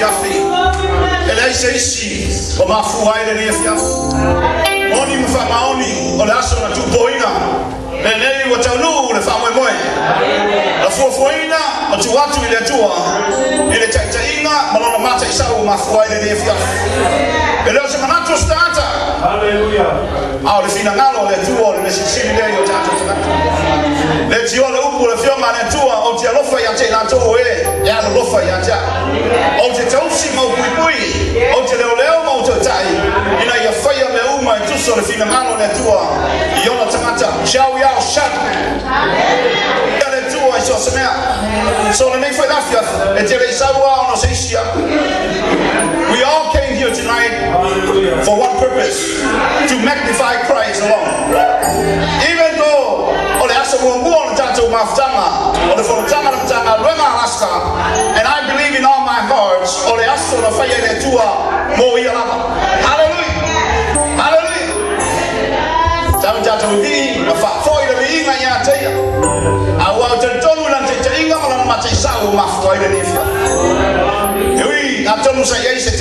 fiafi. Ele seisi o mafua ile fiafi. Oni mfamaoni o laso na tupoina. Nenei watanu le famwe moe. La fuafuina o tu watu ile tua. Ile chaitainga malona mata isau mafua ile fiafi. Ele o semanato stata. Hallelujah. Au le fina ngalo le tua le mesisini le yo tatu tatu. Le tio le upu le fioma le tua o ti alofa ya te na to e ya alofa ya ta. O te tausi mau pui o te leo mau te tai. Ina ya faya me uma tu so le fina ngalo le tua. Iona tamata. Shall we all shout? Hallelujah. Le tua so semea. So le nei foi lafia e te le sawa no seisia. We all came here tonight for one purpose, to magnify Christ alone. Even though ole asa muongo tato maftanga ole fortanga mtanga lema alaska, and I believe in all my heart ole asa na faya le tua mo yalaba. Hallelujah. Hallelujah. Tato vi na fa foi le inga ya teia. Awa te tonu na te inga mala mata isau mafoi le nifia. Ui, atonu sa yese